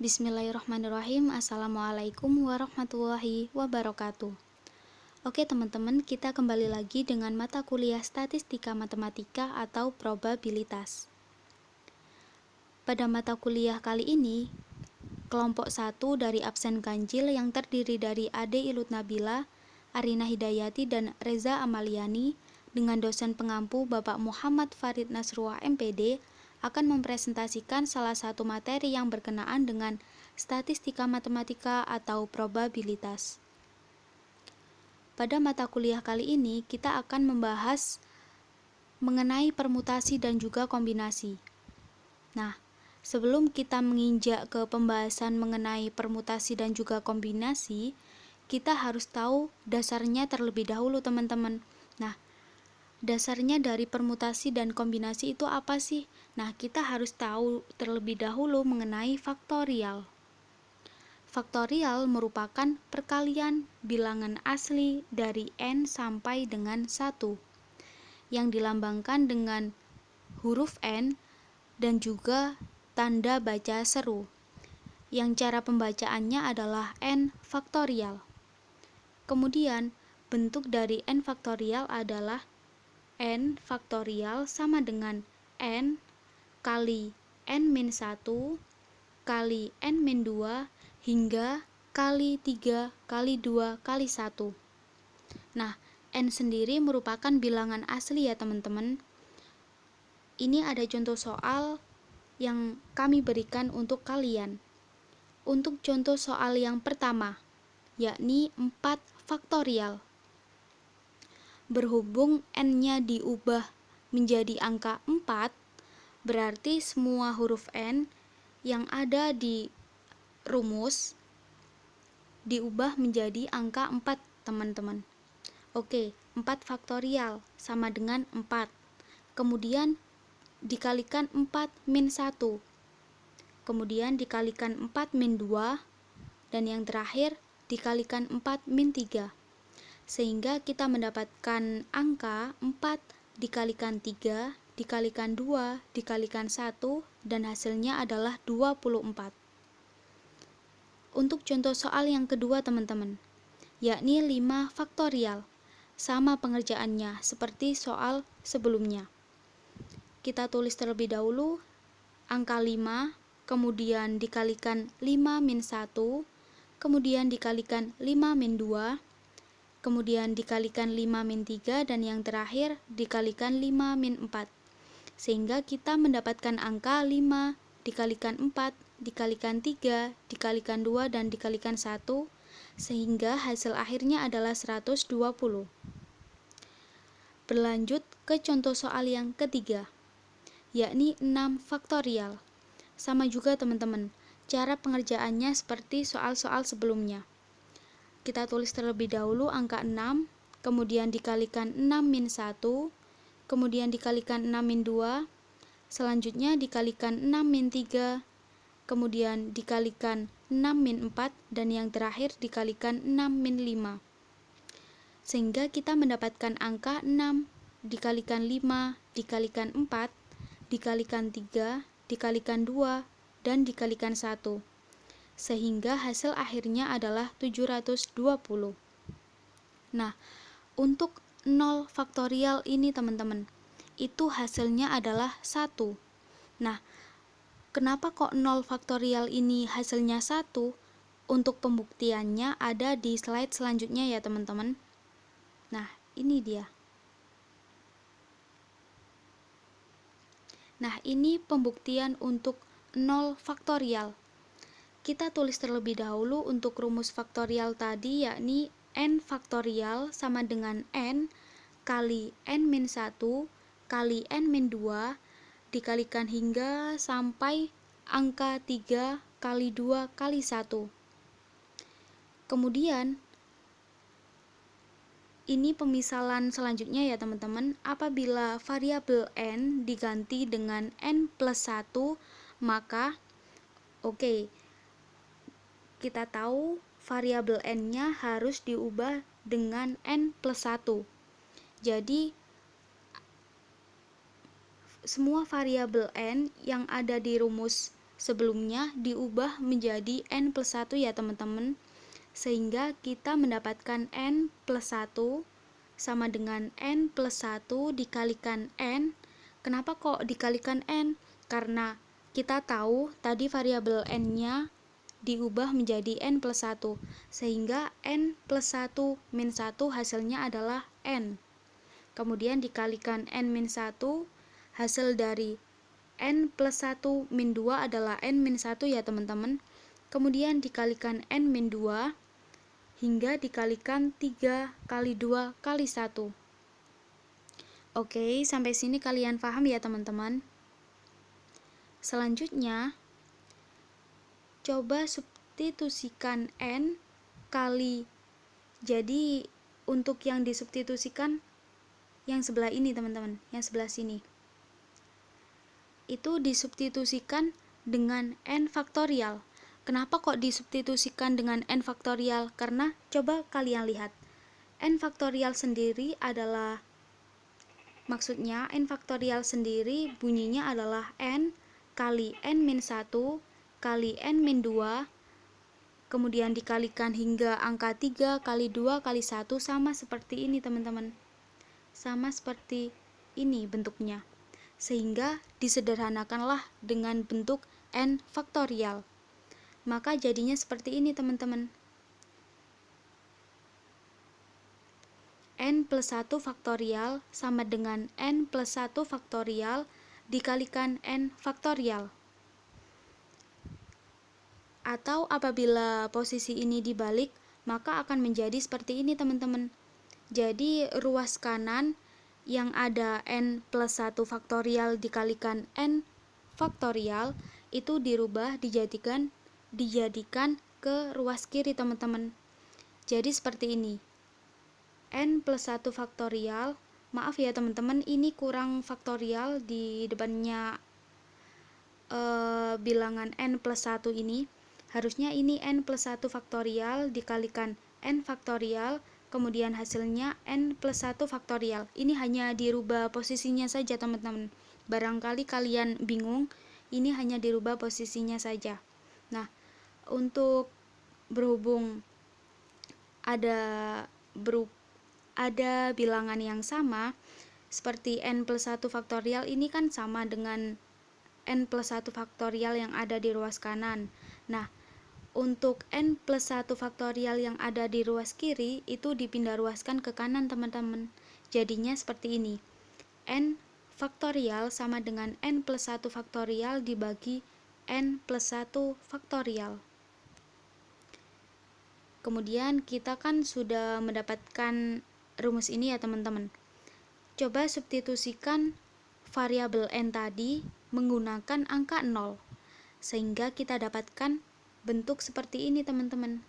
Bismillahirrahmanirrahim. Assalamualaikum warahmatullahi wabarakatuh. Oke teman-teman, kita kembali lagi dengan mata kuliah Statistika Matematika atau Probabilitas. Pada mata kuliah kali ini, kelompok 1 dari absen ganjil yang terdiri dari Ade Ilut Nabila, Arina Hidayati, dan Reza Amaliani dengan dosen pengampu Bapak Muhammad Farid Nasruah MPD akan mempresentasikan salah satu materi yang berkenaan dengan statistika matematika atau probabilitas. Pada mata kuliah kali ini, kita akan membahas mengenai permutasi dan juga kombinasi. Nah, sebelum kita menginjak ke pembahasan mengenai permutasi dan juga kombinasi, kita harus tahu dasarnya terlebih dahulu, teman-teman. Nah, dasarnya dari permutasi dan kombinasi itu apa sih? Nah, kita harus tahu terlebih dahulu mengenai faktorial. Faktorial merupakan perkalian bilangan asli dari n sampai dengan 1 yang dilambangkan dengan huruf n dan juga tanda baca seru, yang cara pembacaannya adalah n faktorial. Kemudian, bentuk dari n faktorial adalah n faktorial sama dengan n kali n-1 kali n-2 hingga kali 3 kali 2 kali 1. Nah, n sendiri merupakan bilangan asli ya teman-teman. Ini ada contoh soal yang kami berikan untuk kalian. Untuk contoh soal yang pertama, yakni 4 faktorial. Berhubung n-nya diubah menjadi angka 4, berarti semua huruf n yang ada di rumus diubah menjadi angka 4, teman-teman. Oke, 4 faktorial sama dengan 4. Kemudian dikalikan 4 min 1. Kemudian dikalikan 4 min 2. Dan yang terakhir dikalikan 4 min 3. Sehingga kita mendapatkan angka 4 dikalikan 3, dikalikan 2, dikalikan 1, dan hasilnya adalah 24. Untuk contoh soal yang kedua teman-teman, yakni 5 faktorial. Sama pengerjaannya seperti soal sebelumnya. Kita tulis terlebih dahulu angka 5, kemudian dikalikan 5 min 1, kemudian dikalikan 5 min 2, kemudian dikalikan 5 min 3, dan yang terakhir dikalikan 5 min 4. Sehingga kita mendapatkan angka 5 dikalikan 4, dikalikan 3, dikalikan 2, dan dikalikan 1, sehingga hasil akhirnya adalah 120. Berlanjut ke contoh soal yang ketiga, yakni 6 faktorial. Sama juga teman-teman, cara pengerjaannya seperti soal-soal sebelumnya. Kita tulis terlebih dahulu angka 6, kemudian dikalikan 6 min 1, kemudian dikalikan 6 min 2, selanjutnya dikalikan 6 min 3, kemudian dikalikan 6 min 4, dan yang terakhir dikalikan 6 min 5. Sehingga kita mendapatkan angka 6 dikalikan 5, dikalikan 4, dikalikan 3, dikalikan 2, dan dikalikan 1. Sehingga hasil akhirnya adalah 720. Nah, untuk 0 faktorial ini teman-teman, itu hasilnya adalah 1. Nah, kenapa kok 0 faktorial ini hasilnya 1? Untuk pembuktiannya ada di slide selanjutnya ya teman-teman. Nah, ini dia. Nah, ini pembuktian untuk 0 faktorial. Kita tulis terlebih dahulu untuk rumus faktorial tadi, yakni n faktorial sama dengan n kali n-1 kali n-2 dikalikan hingga sampai angka 3 kali 2 kali 1. Kemudian ini pemisalan selanjutnya ya teman-teman. Apabila variabel n diganti dengan n plus 1, maka kita tahu variabel n-nya harus diubah dengan n plus 1. Jadi semua variabel n yang ada di rumus sebelumnya diubah menjadi N plus 1 ya teman-teman, sehingga kita mendapatkan N plus 1 sama dengan N plus 1 dikalikan N. Kenapa kok dikalikan N? Karena kita tahu tadi variabel N-nya diubah menjadi N plus 1, sehingga N plus 1 min 1 hasilnya adalah N. Kemudian dikalikan N min 1, hasil dari N plus 1 min 2 adalah N min 1 ya teman-teman. Kemudian dikalikan N min 2 hingga dikalikan 3 kali 2 kali 1. Oke, sampai sini kalian paham ya teman-teman? Selanjutnya, coba substitusikan N kali, jadi untuk yang disubstitusikan yang sebelah ini teman-teman, yang sebelah sini itu disubstitusikan dengan N faktorial. Kenapa kok disubstitusikan dengan N faktorial? Karena coba kalian lihat, N faktorial sendiri adalah, maksudnya N faktorial sendiri bunyinya adalah N kali N min 1 kali N min 2, kemudian dikalikan hingga angka 3 kali 2 kali 1, sama seperti ini teman-teman. Sama seperti ini bentuknya. Sehingga disederhanakanlah dengan bentuk N faktorial. Maka jadinya seperti ini teman-teman. N plus 1 faktorial sama dengan N plus 1 faktorial dikalikan N faktorial. Atau apabila posisi ini dibalik, maka akan menjadi seperti ini teman-teman. Jadi ruas kanan yang ada N plus 1 faktorial dikalikan N faktorial itu dirubah dijadikan ke ruas kiri teman-teman. Jadi seperti ini. N plus 1 faktorial, maaf ya teman-teman, ini kurang faktorial di depannya bilangan N plus 1 ini. Harusnya ini N plus 1 faktorial dikalikan N faktorial, kemudian hasilnya N plus 1 faktorial. Ini hanya dirubah posisinya saja teman-teman. Barangkali kalian bingung, ini hanya dirubah posisinya saja. Nah, untuk berhubung ada bilangan yang sama, seperti N plus 1 faktorial ini kan sama dengan N plus 1 faktorial yang ada di ruas kanan. Nah, untuk N plus 1 faktorial yang ada di ruas kiri itu dipindah ruaskan ke kanan teman-teman. Jadinya seperti ini. N faktorial sama dengan N plus 1 faktorial dibagi N plus 1 faktorial. Kemudian kita kan sudah mendapatkan rumus ini ya teman-teman. Coba substitusikan variabel N tadi menggunakan angka 0. Sehingga kita dapatkan bentuk seperti ini teman-teman.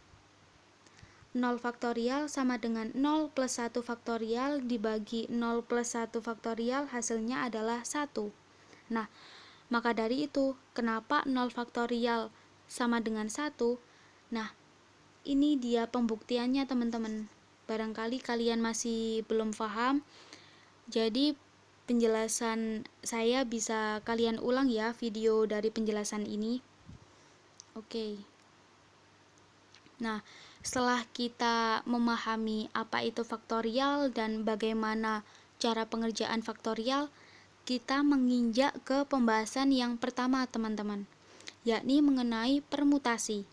0 faktorial sama dengan 0 plus 1 faktorial dibagi 0 plus 1 faktorial, hasilnya adalah 1. Nah, maka dari itu, kenapa 0 faktorial sama dengan 1? Nah, ini dia pembuktiannya teman-teman. Barangkali kalian masih belum paham, jadi penjelasan saya bisa kalian ulang ya video dari penjelasan ini. Oke. Nah, setelah kita memahami apa itu faktorial dan bagaimana cara pengerjaan faktorial, kita menginjak ke pembahasan yang pertama teman-teman, yakni mengenai permutasi.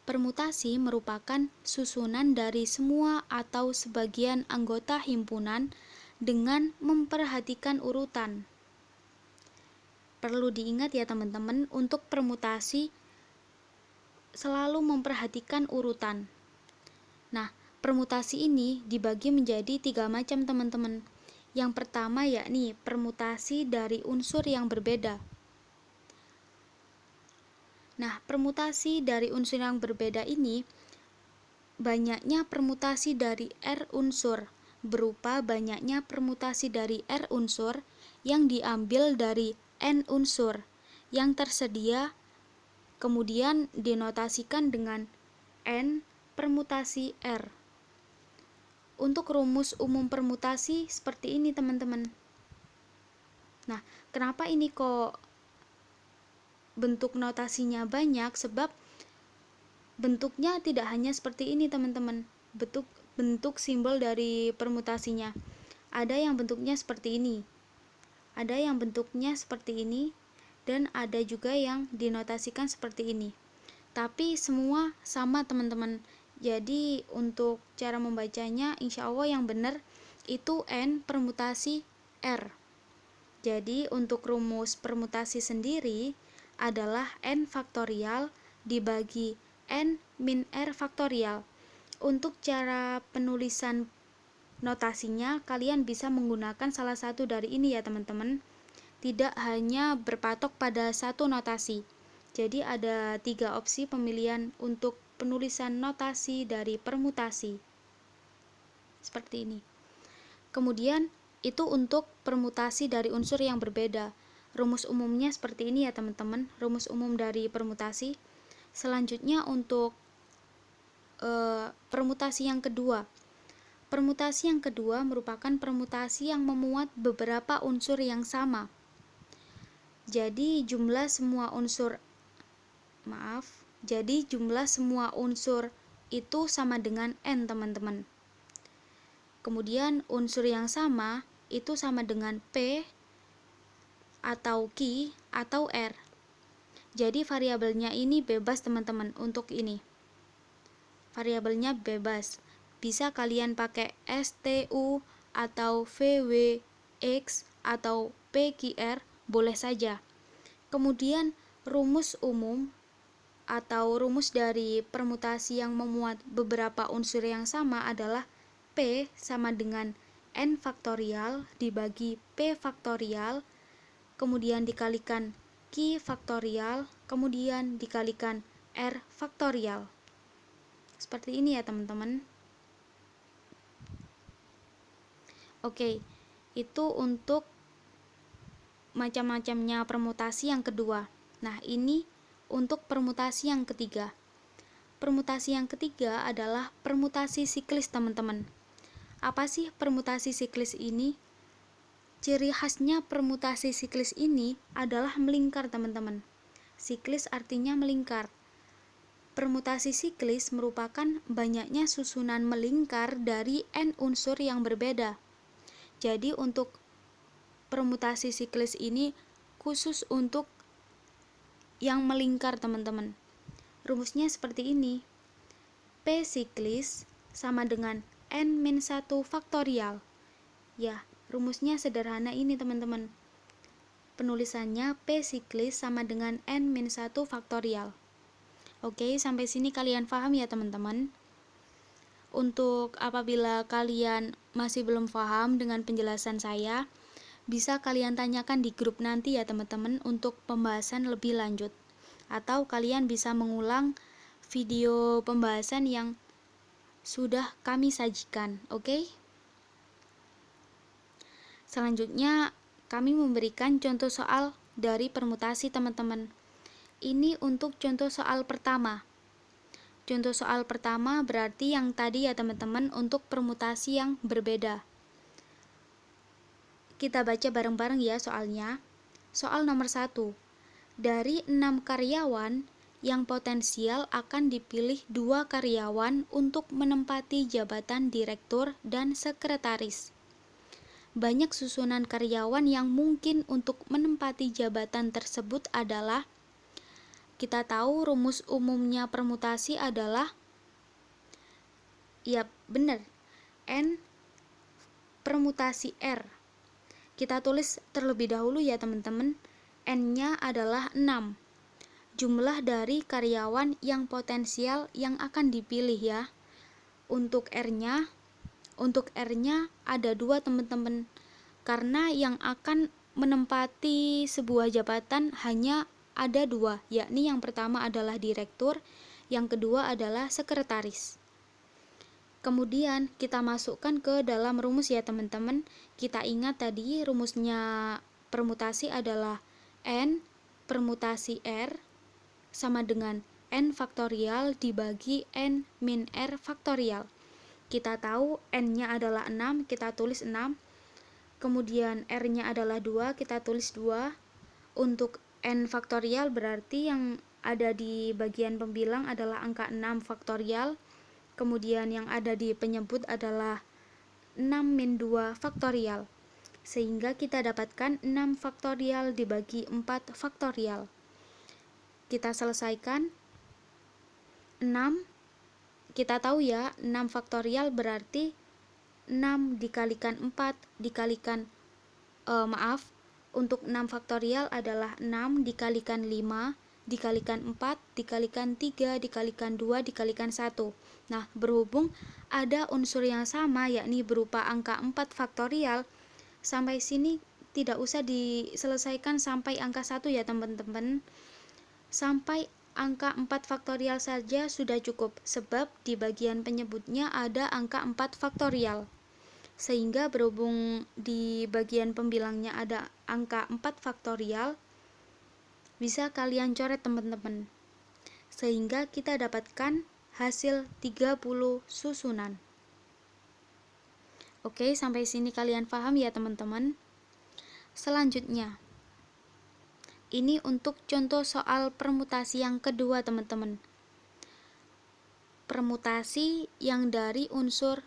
Permutasi merupakan susunan dari semua atau sebagian anggota himpunan dengan memperhatikan urutan. Perlu diingat ya teman-teman, untuk permutasi selalu memperhatikan urutan. Nah, permutasi ini dibagi menjadi 3 macam teman-teman. Yang pertama yakni permutasi dari unsur yang berbeda. Nah, permutasi dari unsur yang berbeda ini banyaknya permutasi dari R unsur, berupa banyaknya permutasi dari R unsur yang diambil dari N unsur yang tersedia, kemudian dinotasikan dengan N permutasi R. Untuk rumus umum permutasi seperti ini teman-teman. Nah, kenapa ini kok bentuk notasinya banyak, sebab bentuknya tidak hanya seperti ini teman-teman. Bentuk simbol dari permutasinya ada yang bentuknya seperti ini, ada yang bentuknya seperti ini, dan ada juga yang dinotasikan seperti ini. Tapi semua sama teman-teman. Jadi untuk cara membacanya insya Allah yang benar itu N permutasi R. Jadi untuk rumus permutasi sendiri adalah N faktorial dibagi N min R faktorial. Untuk cara penulisan notasinya kalian bisa menggunakan salah satu dari ini ya teman-teman. Tidak hanya berpatok pada satu notasi. Jadi ada 3 opsi pemilihan untuk penulisan notasi dari permutasi. Seperti ini. Kemudian itu untuk permutasi dari unsur yang berbeda. Rumus umumnya seperti ini ya teman-teman, rumus umum dari permutasi. Selanjutnya untuk permutasi yang kedua. Permutasi yang kedua merupakan permutasi yang memuat beberapa unsur yang sama. Jadi jumlah semua unsur itu sama dengan N teman-teman. Kemudian unsur yang sama itu sama dengan P atau Q atau R. Jadi variabelnya ini bebas teman-teman untuk ini. Variabelnya bebas. Bisa kalian pakai STU atau VWX atau PQR, boleh saja. Kemudian rumus umum atau rumus dari permutasi yang memuat beberapa unsur yang sama adalah P sama dengan N faktorial dibagi P faktorial, kemudian dikalikan Q faktorial, kemudian dikalikan R faktorial. Seperti ini ya teman-teman. Oke, itu untuk macam-macamnya permutasi yang kedua. Nah, ini untuk permutasi yang ketiga. Permutasi yang ketiga adalah permutasi siklis teman-teman. Apa sih permutasi siklis ini? Ciri khasnya permutasi siklis ini adalah melingkar teman-teman. Siklis artinya melingkar. Permutasi siklis merupakan banyaknya susunan melingkar dari N unsur yang berbeda. Jadi untuk permutasi siklis ini khusus untuk yang melingkar teman-teman. Rumusnya seperti ini. P siklis sama dengan N-1 faktorial. Ya, rumusnya sederhana ini teman-teman. Penulisannya P siklis sama dengan N-1 faktorial. Oke, sampai sini kalian paham ya teman-teman? Untuk apabila kalian masih belum paham dengan penjelasan saya, bisa kalian tanyakan di grup nanti ya teman-teman untuk pembahasan lebih lanjut. Atau kalian bisa mengulang video pembahasan yang sudah kami sajikan, oke? Selanjutnya, kami memberikan contoh soal dari permutasi teman-teman. Ini untuk contoh soal pertama. Contoh soal pertama berarti yang tadi ya teman-teman untuk permutasi yang berbeda. Kita baca bareng-bareng ya soalnya. Soal nomor 1. Dari 6 karyawan yang potensial akan dipilih 2 karyawan untuk menempati jabatan direktur dan sekretaris. Banyak susunan karyawan yang mungkin untuk menempati jabatan tersebut adalah, kita tahu rumus umumnya permutasi adalah, ya benar, N permutasi R. Kita tulis terlebih dahulu ya teman-teman. N-nya adalah 6. Jumlah dari karyawan yang potensial yang akan dipilih ya. Untuk R-nya ada 2 teman-teman. Karena yang akan menempati sebuah jabatan hanya ada 2, yakni yang pertama adalah direktur, yang kedua adalah sekretaris. Kemudian kita masukkan ke dalam rumus ya teman-teman. Kita ingat tadi rumusnya permutasi adalah N permutasi R sama dengan N faktorial dibagi N min R faktorial. Kita tahu N-nya adalah 6, kita tulis 6. Kemudian R-nya adalah 2, kita tulis 2. Untuk N faktorial berarti yang ada di bagian pembilang adalah angka 6 faktorial, kemudian yang ada di penyebut adalah 6 min 2 faktorial. Sehingga kita dapatkan 6 faktorial dibagi 4 faktorial. Kita selesaikan. 6, kita tahu ya, 6 faktorial berarti 6 dikalikan 4 dikalikan untuk 6 faktorial adalah 6 dikalikan 5 dikalikan 4 dikalikan 3 dikalikan 2 dikalikan 1. Nah, berhubung ada unsur yang sama yakni berupa angka 4 faktorial, sampai sini tidak usah diselesaikan sampai angka 1 ya teman-teman. Sampai angka 4 faktorial saja sudah cukup, sebab di bagian penyebutnya ada angka 4 faktorial. Sehingga berhubung di bagian pembilangnya ada angka 4 faktorial, bisa kalian coret teman-teman. Sehingga kita dapatkan hasil 30 susunan. Oke, sampai sini kalian paham ya teman-teman? Selanjutnya, ini untuk contoh soal permutasi yang kedua teman-teman. Permutasi yang dari unsur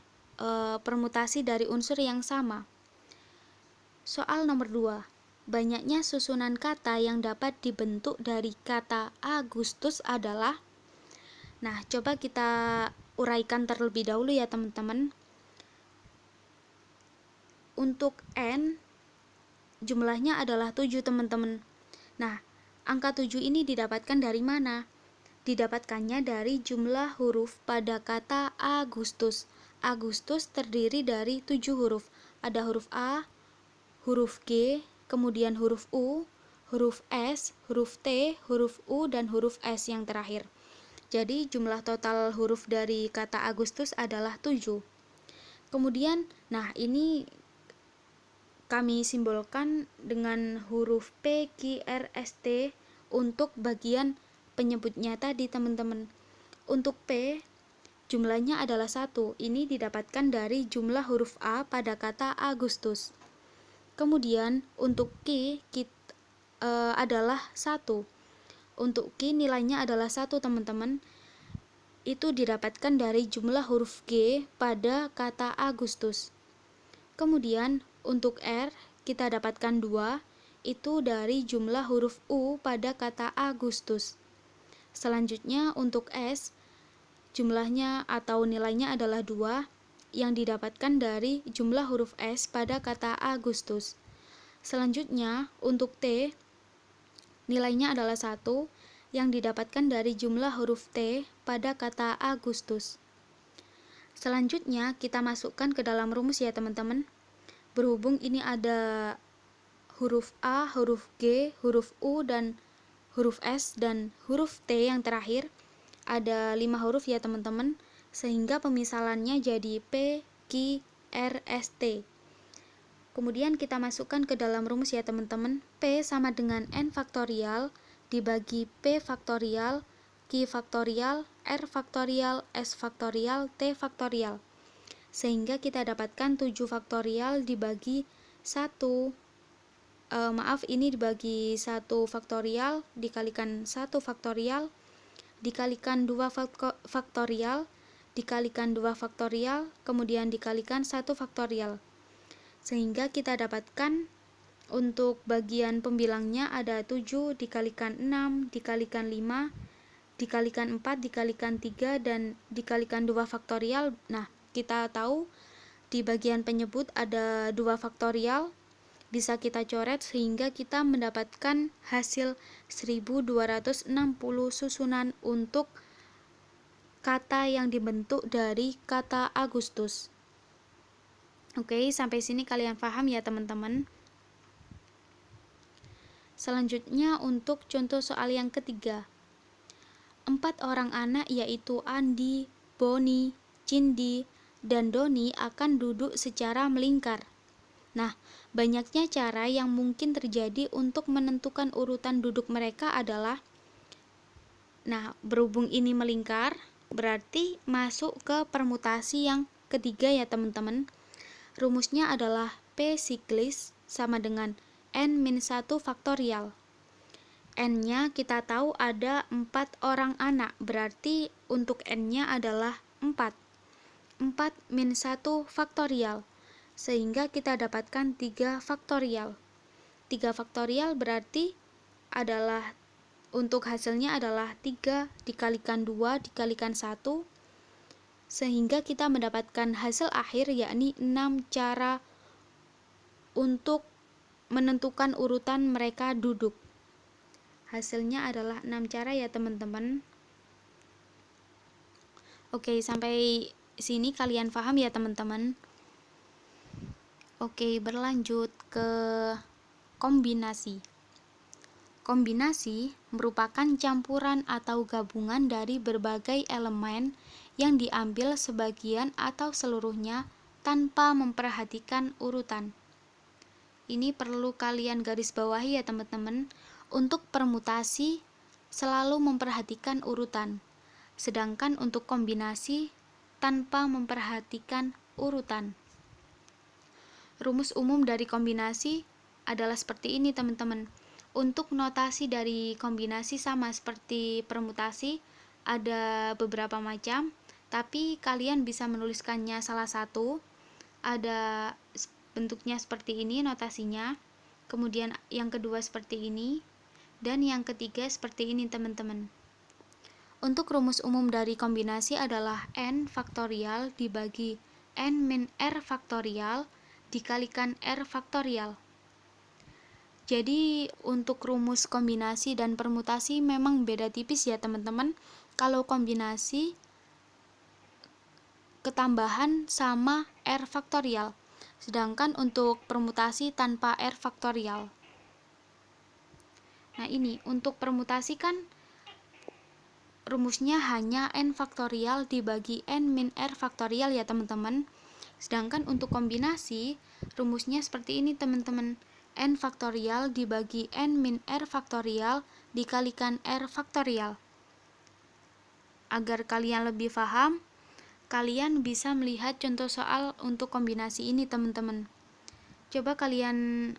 permutasi dari unsur yang sama. Soal nomor 2. Banyaknya susunan kata yang dapat dibentuk dari kata Agustus adalah. Nah, coba kita uraikan terlebih dahulu ya teman-teman. Untuk N jumlahnya adalah 7 teman-teman. Nah, angka 7 ini didapatkan dari mana? Didapatkannya dari jumlah huruf pada kata Agustus. Agustus terdiri dari 7 huruf. Ada huruf A, huruf G, kemudian huruf U, huruf S, huruf T, huruf U, dan huruf S yang terakhir. Jadi jumlah total huruf dari kata Agustus adalah 7. Kemudian, nah ini kami simbolkan dengan huruf P, Q, R, S, T untuk bagian penyebutnya tadi teman-teman. Untuk P, jumlahnya adalah 1. Ini didapatkan dari jumlah huruf A pada kata Agustus. Kemudian untuk Q adalah 1. Untuk Q nilainya adalah 1 teman-teman. Itu didapatkan dari jumlah huruf G pada kata Agustus. Kemudian untuk R kita dapatkan 2, itu dari jumlah huruf U pada kata Agustus. Selanjutnya untuk S, jumlahnya atau nilainya adalah 2, yang didapatkan dari jumlah huruf S pada kata Agustus. Selanjutnya untuk T, nilainya adalah 1, yang didapatkan dari jumlah huruf T pada kata Agustus. Selanjutnya kita masukkan ke dalam rumus ya teman-teman. Berhubung ini ada huruf A, huruf G, huruf U, dan huruf S, dan huruf T yang terakhir, ada 5 huruf ya teman-teman, sehingga pemisalannya jadi P, Q, R, S, T. Kemudian kita masukkan ke dalam rumus ya teman-teman. P sama dengan N faktorial dibagi P faktorial, Q faktorial, R faktorial, S faktorial, T faktorial. Sehingga kita dapatkan 7 faktorial dibagi 1. Ini dibagi 1 faktorial dikalikan 1 faktorial dikalikan 2 faktorial dikalikan 2 faktorial kemudian dikalikan 1 faktorial. Sehingga kita dapatkan untuk bagian pembilangnya ada 7 dikalikan 6 dikalikan 5 dikalikan 4 dikalikan 3 dan dikalikan 2 faktorial. Nah, kita tahu di bagian penyebut ada 2 faktorial, bisa kita coret sehingga kita mendapatkan hasil 1260 susunan untuk kata yang dibentuk dari kata Agustus. Oke, sampai sini kalian paham ya teman-teman. Selanjutnya untuk contoh soal yang ketiga. 4 orang anak yaitu Andi, Boni, Cindi, dan Doni akan duduk secara melingkar. Nah, banyaknya cara yang mungkin terjadi untuk menentukan urutan duduk mereka adalah, berhubung ini melingkar, berarti masuk ke permutasi yang ketiga ya teman-teman. Rumusnya adalah P siklis sama dengan N-1 faktorial. N-nya kita tahu ada 4 orang anak, berarti untuk N-nya adalah 4. 4 min 1 faktorial, sehingga kita dapatkan 3 faktorial. 3 faktorial berarti adalah untuk hasilnya adalah 3 dikalikan 2 dikalikan 1, sehingga kita mendapatkan hasil akhir yakni 6 cara untuk menentukan urutan mereka duduk. Hasilnya adalah 6 cara ya teman-teman. Oke, sampai sini kalian paham ya teman-teman? Oke, berlanjut ke kombinasi. Kombinasi merupakan campuran atau gabungan dari berbagai elemen yang diambil sebagian atau seluruhnya tanpa memperhatikan urutan. Ini perlu kalian garis bawahi ya teman-teman. Untuk permutasi selalu memperhatikan urutan, sedangkan untuk kombinasi tanpa memperhatikan urutan. Rumus umum dari kombinasi adalah seperti ini teman-teman. Untuk notasi dari kombinasi sama seperti permutasi, ada beberapa macam, tapi kalian bisa menuliskannya salah satu. Ada bentuknya seperti ini notasinya, kemudian yang kedua seperti ini, dan yang ketiga seperti ini teman-teman. Untuk rumus umum dari kombinasi adalah n faktorial dibagi n min r faktorial dikalikan r faktorial. Jadi untuk rumus kombinasi dan permutasi memang beda tipis ya teman-teman. Kalau kombinasi ketambahan sama r faktorial, sedangkan untuk permutasi tanpa r faktorial. Nah ini untuk permutasi kan rumusnya hanya n faktorial dibagi n min r faktorial ya teman-teman. Sedangkan untuk kombinasi rumusnya seperti ini teman-teman. N faktorial dibagi n min r faktorial dikalikan r faktorial. Agar kalian lebih paham, kalian bisa melihat contoh soal untuk kombinasi ini teman-teman. Coba kalian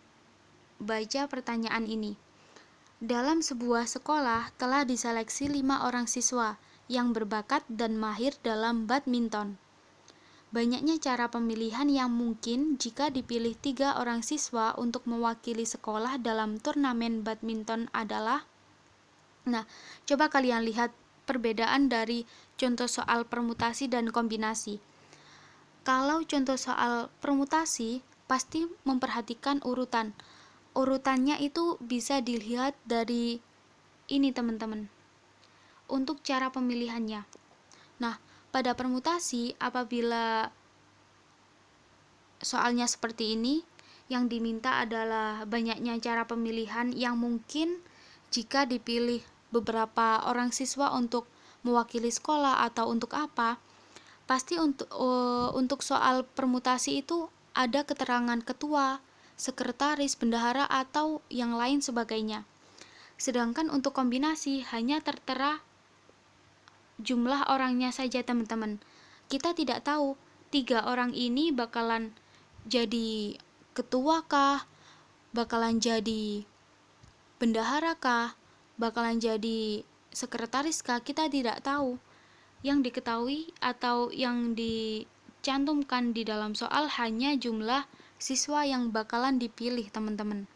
baca pertanyaan ini. Dalam sebuah sekolah telah diseleksi 5 orang siswa yang berbakat dan mahir dalam badminton. Banyaknya cara pemilihan yang mungkin jika dipilih 3 orang siswa untuk mewakili sekolah dalam turnamen badminton adalah. Nah, coba kalian lihat perbedaan dari contoh soal permutasi dan kombinasi. Kalau contoh soal permutasi, pasti memperhatikan urutan. Urutannya itu bisa dilihat dari ini teman-teman. Untuk cara pemilihannya. Nah, pada permutasi, apabila soalnya seperti ini, yang diminta adalah banyaknya cara pemilihan yang mungkin jika dipilih beberapa orang siswa untuk mewakili sekolah atau untuk apa. Pasti untuk soal permutasi itu ada keterangan ketua, sekretaris, bendahara, atau yang lain sebagainya. Sedangkan untuk kombinasi hanya tertera jumlah orangnya saja teman-teman. Kita tidak tahu 3 orang ini bakalan jadi ketua kah, bakalan jadi bendahara kah, bakalan jadi sekretaris kah, kita tidak tahu. Yang diketahui atau yang dicantumkan di dalam soal hanya jumlah siswa yang bakalan dipilih teman-teman.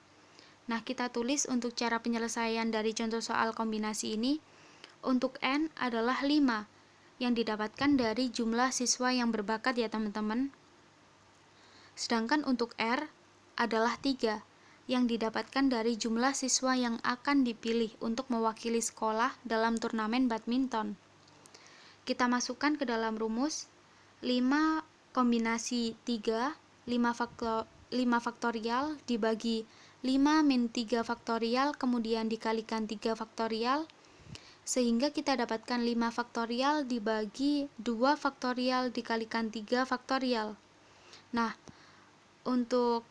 Nah, kita tulis untuk cara penyelesaian dari contoh soal kombinasi ini. Untuk N adalah 5 yang didapatkan dari jumlah siswa yang berbakat ya teman-teman. Sedangkan untuk R adalah 3 yang didapatkan dari jumlah siswa yang akan dipilih untuk mewakili sekolah dalam turnamen badminton. Kita masukkan ke dalam rumus 5 kombinasi 3, 5 faktorial dibagi 5 min 3 faktorial kemudian dikalikan 3 faktorial, sehingga kita dapatkan 5 faktorial dibagi 2 faktorial dikalikan 3 faktorial. Nah, untuk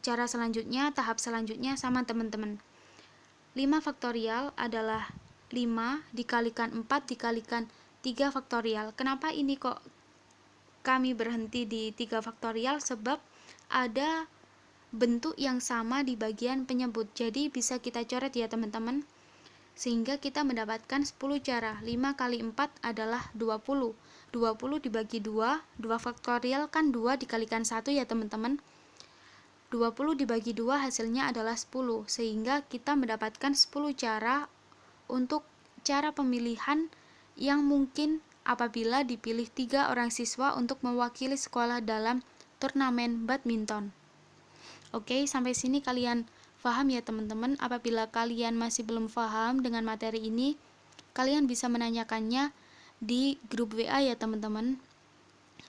cara selanjutnya, tahap selanjutnya sama teman-teman. 5 faktorial adalah 5 dikalikan 4 dikalikan 3 faktorial. Kenapa ini kok kami berhenti di 3 faktorial? Sebab ada bentuk yang sama di bagian penyebut. Jadi bisa kita coret ya teman-teman, sehingga kita mendapatkan 10 cara. 5 kali 4 adalah 20. 20 dibagi 2, 2 faktorial kan 2 dikalikan 1 ya teman-teman. 20 dibagi 2 hasilnya adalah 10, sehingga kita mendapatkan 10 cara untuk cara pemilihan yang mungkin apabila dipilih 3 orang siswa untuk mewakili sekolah dalam turnamen badminton. Oke, sampai sini kalian paham ya teman-teman. Apabila kalian masih belum paham dengan materi ini, kalian bisa menanyakannya di grup WA ya teman-teman,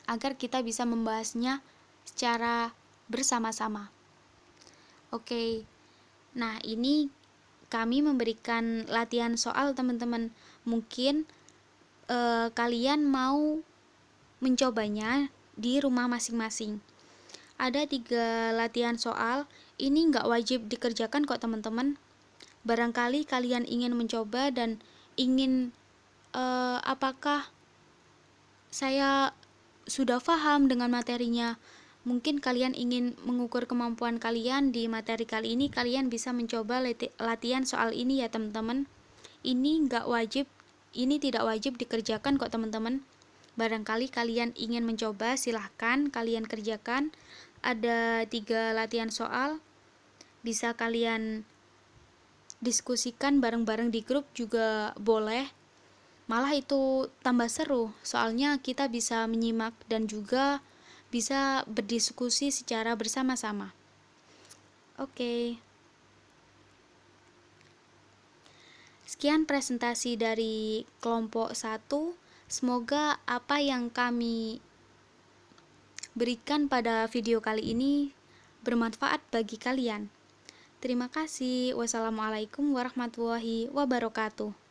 agar kita bisa membahasnya secara bersama-sama. Oke, nah ini kami memberikan latihan soal teman-teman. Mungkin kalian mau mencobanya di rumah masing-masing. Ada 3 latihan soal, ini nggak wajib dikerjakan kok teman-teman. Barangkali kalian ingin mencoba dan ingin apakah saya sudah paham dengan materinya. Mungkin kalian ingin mengukur kemampuan kalian di materi kali ini, kalian bisa mencoba latihan soal ini ya teman-teman. Ini tidak wajib dikerjakan kok teman-teman. Barangkali kalian ingin mencoba, silahkan kalian kerjakan. Ada 3 latihan soal, bisa kalian diskusikan bareng-bareng di grup juga boleh. Malah itu tambah seru, soalnya kita bisa menyimak dan juga bisa berdiskusi secara bersama-sama. Oke. Sekian presentasi dari kelompok 1. Semoga apa yang kami berikan pada video kali ini bermanfaat bagi kalian. Terima kasih. Wassalamualaikum warahmatullahi wabarakatuh.